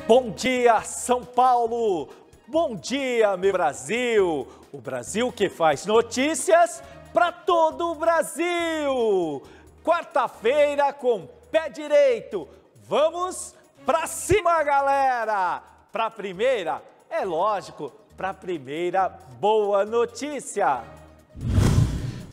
Bom dia, São Paulo! Bom dia, meu Brasil! O Brasil que faz notícias para todo o Brasil! Quarta-feira com pé direito. Vamos para cima, galera! Para a primeira, é lógico, para a primeira boa notícia.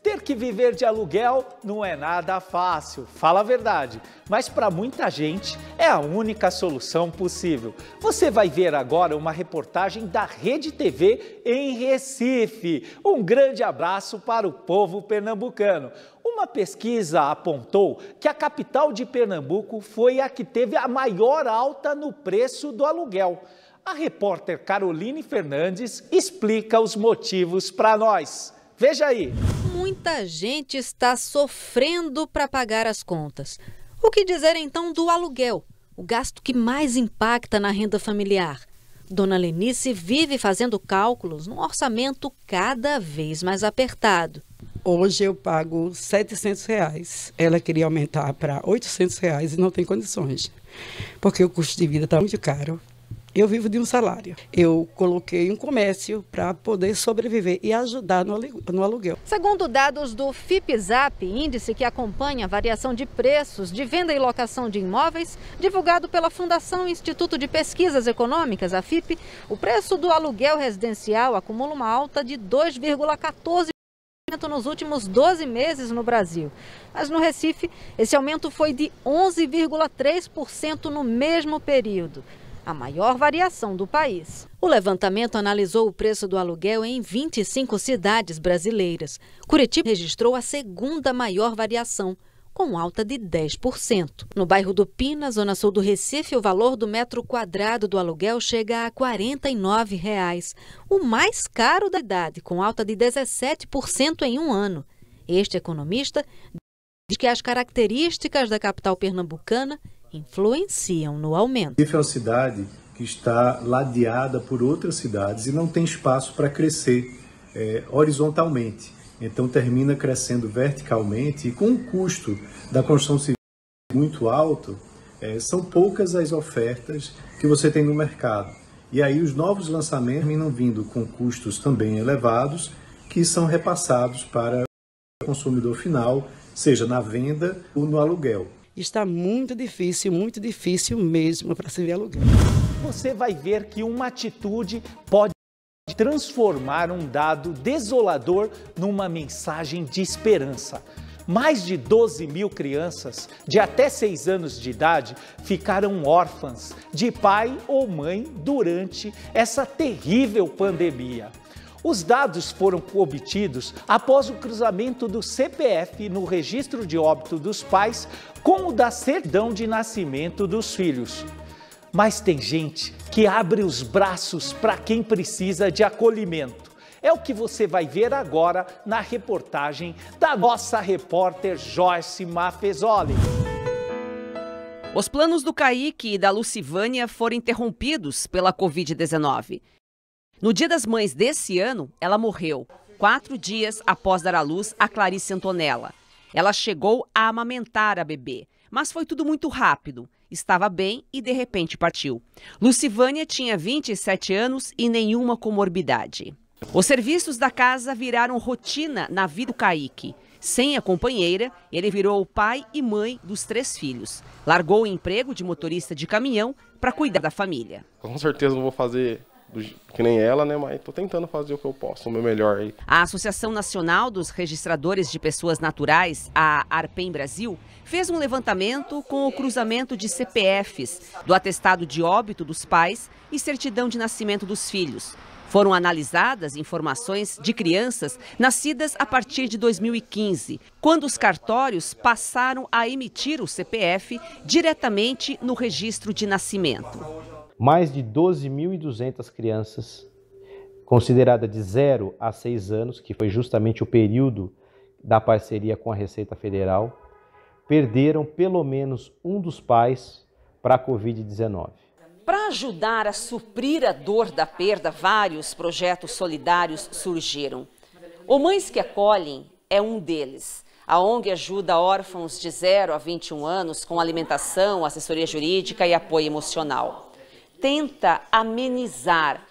Ter que viver de aluguel não é nada fácil, fala a verdade, mas para muita gente é a única solução possível. Você vai ver agora uma reportagem da Rede TV em Recife. Um grande abraço para o povo pernambucano. Uma pesquisa apontou que a capital de Pernambuco foi a que teve a maior alta no preço do aluguel. A repórter Caroline Fernandes explica os motivos para nós. Veja aí. Muita gente está sofrendo para pagar as contas. O que dizer então do aluguel, o gasto que mais impacta na renda familiar? Dona Lenice vive fazendo cálculos num orçamento cada vez mais apertado. Hoje eu pago R$700. Ela queria aumentar para R$800 e não tem condições, porque o custo de vida está muito caro. Eu vivo de um salário. Eu coloquei um comércio para poder sobreviver e ajudar no aluguel. Segundo dados do FIPZAP, índice que acompanha a variação de preços de venda e locação de imóveis, divulgado pela Fundação Instituto de Pesquisas Econômicas, a FIP, o preço do aluguel residencial acumula uma alta de 2,14% nos últimos 12 meses no Brasil. Mas no Recife, esse aumento foi de 11,3% no mesmo período. A maior variação do país. O levantamento analisou o preço do aluguel em 25 cidades brasileiras. Curitiba registrou a segunda maior variação, com alta de 10%. No bairro do Pina, zona sul do Recife, o valor do metro quadrado do aluguel chega a R$ 49,00, o mais caro da cidade, com alta de 17% em um ano. Este economista diz que as características da capital pernambucana influenciam no aumento. Recife é uma cidade que está ladeada por outras cidades e não tem espaço para crescer horizontalmente. Então termina crescendo verticalmente e com o custo da construção civil muito alto, são poucas as ofertas que você tem no mercado. E aí os novos lançamentos terminam vindo com custos também elevados que são repassados para o consumidor final, seja na venda ou no aluguel. Está muito difícil mesmo para se ver aluguel. Você vai ver que uma atitude pode transformar um dado desolador numa mensagem de esperança. Mais de 12 mil crianças de até 6 anos de idade ficaram órfãs de pai ou mãe durante essa terrível pandemia. Os dados foram obtidos após o cruzamento do CPF no registro de óbito dos pais com o da certidão de nascimento dos filhos. Mas tem gente que abre os braços para quem precisa de acolhimento. É o que você vai ver agora na reportagem da nossa repórter Joyce Maffezoli. Os planos do Kaique e da Lucivânia foram interrompidos pela Covid-19. No Dia das Mães desse ano, ela morreu, 4 dias após dar à luz a Clarice Antonella. Ela chegou a amamentar a bebê, mas foi tudo muito rápido. Estava bem e de repente partiu. Lucivânia tinha 27 anos e nenhuma comorbidade. Os serviços da casa viraram rotina na vida do Kaique. Sem a companheira, ele virou o pai e mãe dos 3 filhos. Largou o emprego de motorista de caminhão para cuidar da família. Com certeza não vou fazer que nem ela, né? Mas estou tentando fazer o que eu posso, o meu melhor aí. A Associação Nacional dos Registradores de Pessoas Naturais, a ARPEM Brasil, fez um levantamento com o cruzamento de CPFs, do atestado de óbito dos pais e certidão de nascimento dos filhos. Foram analisadas informações de crianças nascidas a partir de 2015, quando os cartórios passaram a emitir o CPF diretamente no registro de nascimento. Mais de 12.200 crianças, consideradas de 0 a 6 anos, que foi justamente o período da parceria com a Receita Federal, perderam pelo menos um dos pais para a Covid-19. Para ajudar a suprir a dor da perda, vários projetos solidários surgiram. O Mães que Acolhem é um deles. A ONG ajuda órfãos de 0 a 21 anos com alimentação, assessoria jurídica e apoio emocional. tenta amenizar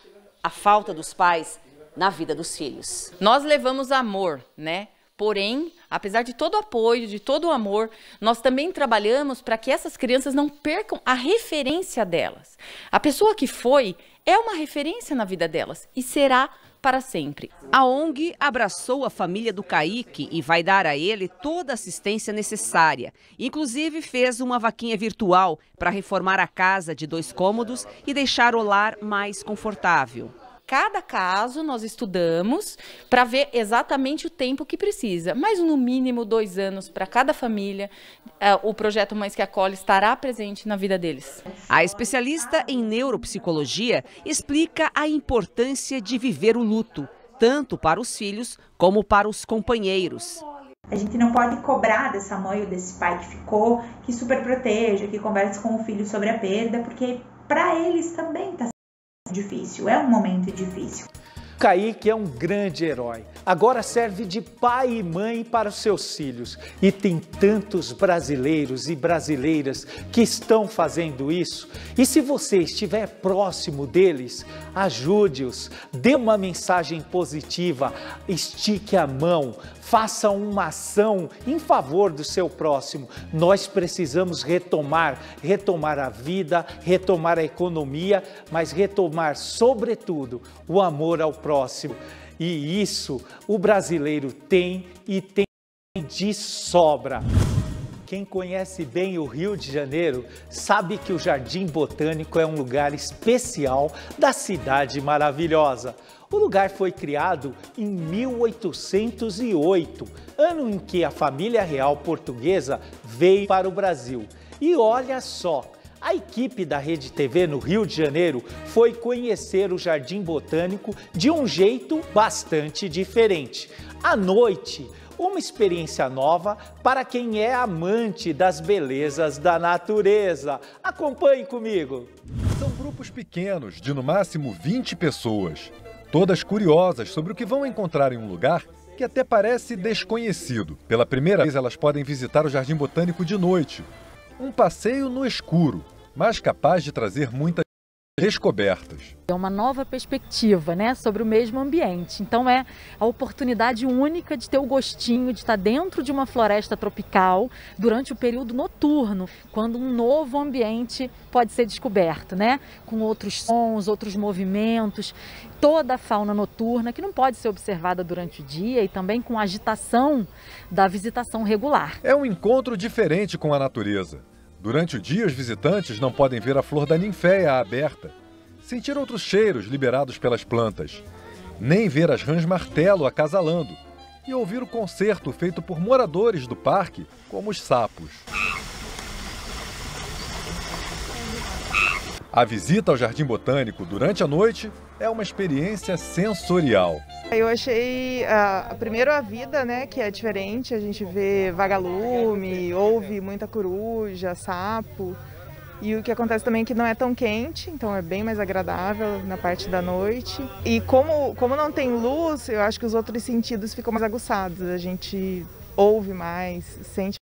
a falta dos pais na vida dos filhos? Nós levamos amor, né? Porém, apesar de todo o apoio, de todo o amor, nós também trabalhamos para que essas crianças não percam a referência delas. A pessoa que foi é uma referência na vida delas e será para sempre. A ONG abraçou a família do Kaique e vai dar a ele toda a assistência necessária. Inclusive fez uma vaquinha virtual para reformar a casa de 2 cômodos e deixar o lar mais confortável. Cada caso nós estudamos para ver exatamente o tempo que precisa, mas no mínimo 2 anos para cada família. O projeto Mães que Acolhem estará presente na vida deles. A especialista em neuropsicologia explica a importância de viver o luto, tanto para os filhos como para os companheiros. A gente não pode cobrar dessa mãe ou desse pai que ficou, que super proteja, que converse com o filho sobre a perda, porque para eles também está difícil, é um momento difícil. Kaique é um grande herói. Agora serve de pai e mãe para os seus filhos. E tem tantos brasileiros e brasileiras que estão fazendo isso. E se você estiver próximo deles, ajude-os, dê uma mensagem positiva, estique a mão, faça uma ação em favor do seu próximo. Nós precisamos retomar a vida, retomar a economia, mas retomar, sobretudo, o amor ao próximo. E isso o brasileiro tem e tem de sobra. Quem conhece bem o Rio de Janeiro sabe que o Jardim Botânico é um lugar especial da cidade maravilhosa. O lugar foi criado em 1808, ano em que a família real portuguesa veio para o Brasil. E olha só, a equipe da Rede TV no Rio de Janeiro foi conhecer o Jardim Botânico de um jeito bastante diferente. À noite, uma experiência nova para quem é amante das belezas da natureza. Acompanhe comigo. São grupos pequenos, de no máximo 20 pessoas, todas curiosas sobre o que vão encontrar em um lugar que até parece desconhecido. Pela primeira vez, elas podem visitar o Jardim Botânico de noite. Um passeio no escuro, mas capaz de trazer muitas descobertas. É uma nova perspectiva, né, sobre o mesmo ambiente. Então é a oportunidade única de ter o gostinho de estar dentro de uma floresta tropical durante o período noturno, quando um novo ambiente pode ser descoberto, né, com outros sons, outros movimentos, toda a fauna noturna que não pode ser observada durante o dia e também com a agitação da visitação regular. É um encontro diferente com a natureza. Durante o dia, os visitantes não podem ver a flor da ninféia aberta, sentir outros cheiros liberados pelas plantas, nem ver as rãs martelo acasalando e ouvir o concerto feito por moradores do parque, como os sapos. A visita ao Jardim Botânico durante a noite é uma experiência sensorial. Eu achei, primeiro a vida, né, que é diferente, a gente vê vagalume, ouve muita coruja, sapo, e o que acontece também é que não é tão quente, então é bem mais agradável na parte da noite. E como não tem luz, eu acho que os outros sentidos ficam mais aguçados, a gente ouve mais, sente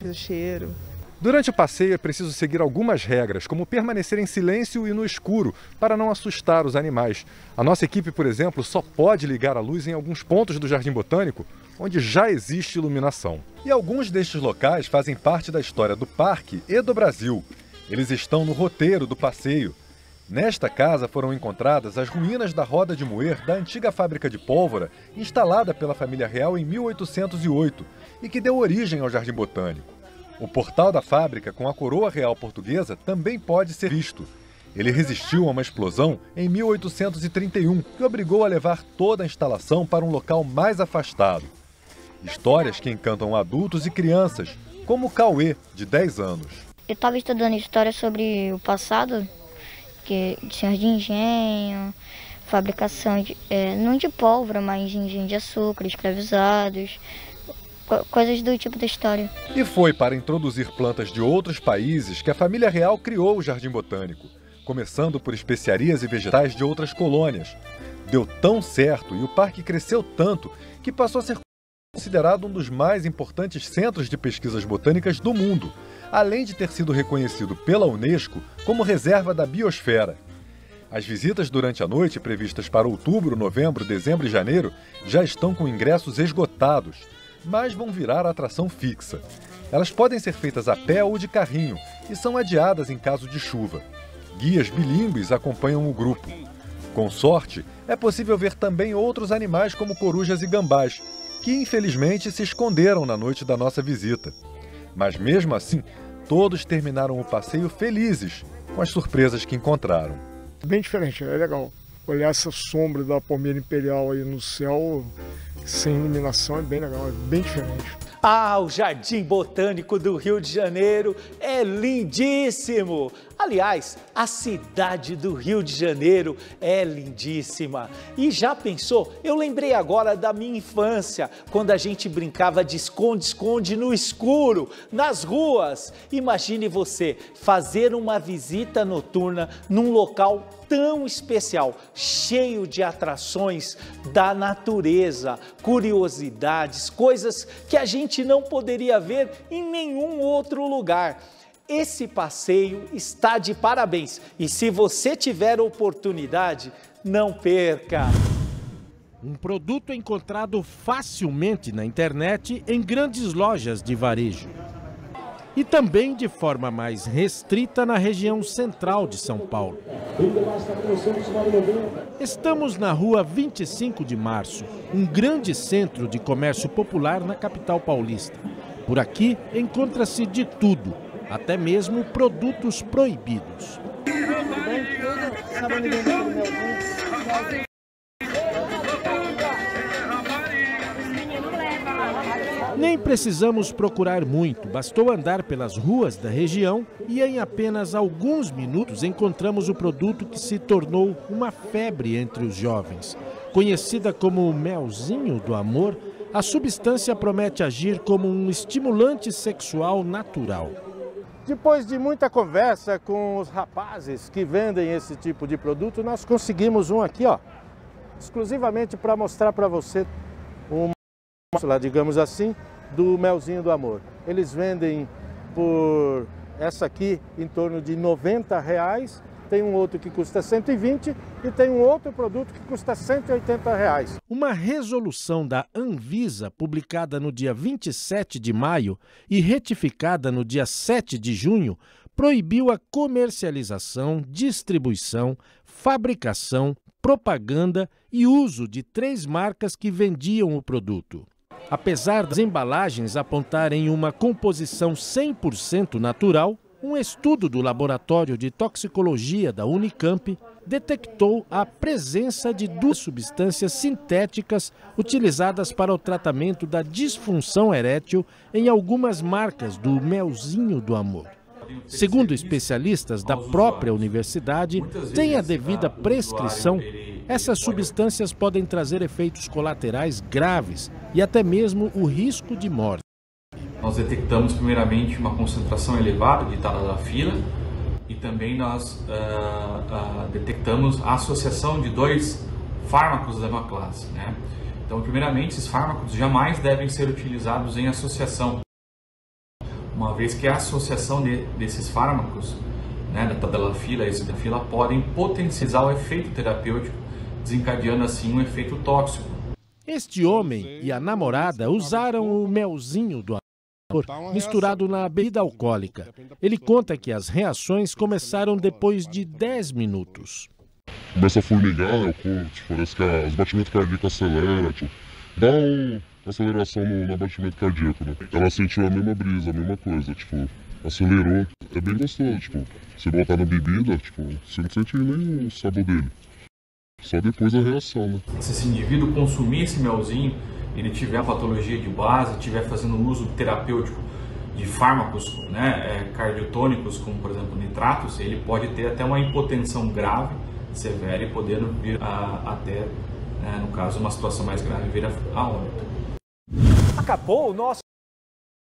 mais o cheiro. Durante o passeio é preciso seguir algumas regras, como permanecer em silêncio e no escuro, para não assustar os animais. A nossa equipe, por exemplo, só pode ligar a luz em alguns pontos do Jardim Botânico, onde já existe iluminação. E alguns destes locais fazem parte da história do parque e do Brasil. Eles estão no roteiro do passeio. Nesta casa foram encontradas as ruínas da roda de moer da antiga fábrica de pólvora, instalada pela família real em 1808, e que deu origem ao Jardim Botânico. O portal da fábrica com a coroa real portuguesa também pode ser visto. Ele resistiu a uma explosão em 1831, que obrigou a levar toda a instalação para um local mais afastado. Histórias que encantam adultos e crianças, como o Cauê, de 10 anos. Eu estava estudando história sobre o passado, de senhor de engenho, fabricação, não de pólvora, mas de engenho de açúcar, escravizados, coisas do tipo da história. E foi para introduzir plantas de outros países que a família real criou o Jardim Botânico, começando por especiarias e vegetais de outras colônias. Deu tão certo e o parque cresceu tanto que passou a ser considerado um dos mais importantes centros de pesquisas botânicas do mundo, além de ter sido reconhecido pela Unesco como reserva da biosfera. As visitas durante a noite, previstas para outubro, novembro, dezembro e janeiro, já estão com ingressos esgotados, mas vão virar atração fixa. Elas podem ser feitas a pé ou de carrinho e são adiadas em caso de chuva. Guias bilíngues acompanham o grupo. Com sorte, é possível ver também outros animais como corujas e gambás, que infelizmente se esconderam na noite da nossa visita. Mas mesmo assim, todos terminaram o passeio felizes com as surpresas que encontraram. Bem diferente, é legal. Olhar essa sombra da palmeira imperial aí no céu, sem iluminação, é bem legal, é bem diferente. Ah, o Jardim Botânico do Rio de Janeiro é lindíssimo! Aliás, a cidade do Rio de Janeiro é lindíssima. E já pensou? Eu lembrei agora da minha infância, quando a gente brincava de esconde-esconde no escuro, nas ruas. Imagine você fazer uma visita noturna num local tão especial, cheio de atrações da natureza, curiosidades, coisas que a gente não poderia ver em nenhum outro lugar. Esse passeio está de parabéns e se você tiver oportunidade, não perca! Um produto encontrado facilmente na internet em grandes lojas de varejo. E também de forma mais restrita na região central de São Paulo. Estamos na rua 25 de Março, um grande centro de comércio popular na capital paulista. Por aqui encontra-se de tudo, até mesmo produtos proibidos. Nem precisamos procurar muito, bastou andar pelas ruas da região e em apenas alguns minutos encontramos o produto que se tornou uma febre entre os jovens. Conhecida como melzinho do amor, a substância promete agir como um estimulante sexual natural. Depois de muita conversa com os rapazes que vendem esse tipo de produto, nós conseguimos um aqui, ó, exclusivamente para mostrar para você uma, digamos assim, do melzinho do amor. Eles vendem por essa aqui em torno de R$90, tem um outro que custa 120 e tem um outro produto que custa R$180. Uma resolução da Anvisa, publicada no dia 27 de maio e retificada no dia 7 de junho, proibiu a comercialização, distribuição, fabricação, propaganda e uso de 3 marcas que vendiam o produto. Apesar das embalagens apontarem uma composição 100% natural, um estudo do Laboratório de Toxicologia da Unicamp detectou a presença de 2 substâncias sintéticas utilizadas para o tratamento da disfunção erétil em algumas marcas do melzinho do amor. Segundo especialistas da própria universidade, sem a devida prescrição, essas substâncias podem trazer efeitos colaterais graves e até mesmo o risco de morte. Nós detectamos primeiramente uma concentração elevada de tadalafila e também nós detectamos a associação de 2 fármacos da mesma classe, né? Então, primeiramente, esses fármacos jamais devem ser utilizados em associação, uma vez que a associação desses fármacos, né, da tadalafila e sildenafila, podem potencializar o efeito terapêutico, desencadeando assim um efeito tóxico. Este homem e a namorada usaram o melzinho do amor misturado na bebida alcoólica. Ele conta que as reações começaram depois de 10 minutos. Começa a formigar, parece que os batimentos cardíacos aceleram, dá uma aceleração no batimento cardíaco, né? Ela sentiu a mesma brisa, a mesma coisa, acelerou. É bem gostoso, você botar na bebida, você não sente nem o sabor dele. Só depois da reação, né? Se esse indivíduo consumir esse melzinho, ele tiver a patologia de base, estiver fazendo uso terapêutico de fármacos, né, cardiotônicos, como por exemplo nitratos, ele pode ter até uma hipotensão grave, severa e podendo vir até, né, no caso, uma situação mais grave, vir a óbito. Acabou o nosso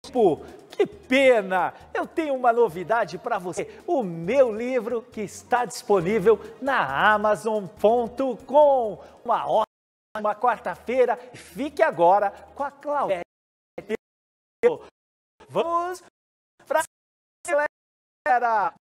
tempo. Que pena! Eu tenho uma novidade para você. O meu livro que está disponível na Amazon.com. Uma ótima quarta-feira. Fique agora com a Cláudia. Vamos para a galera!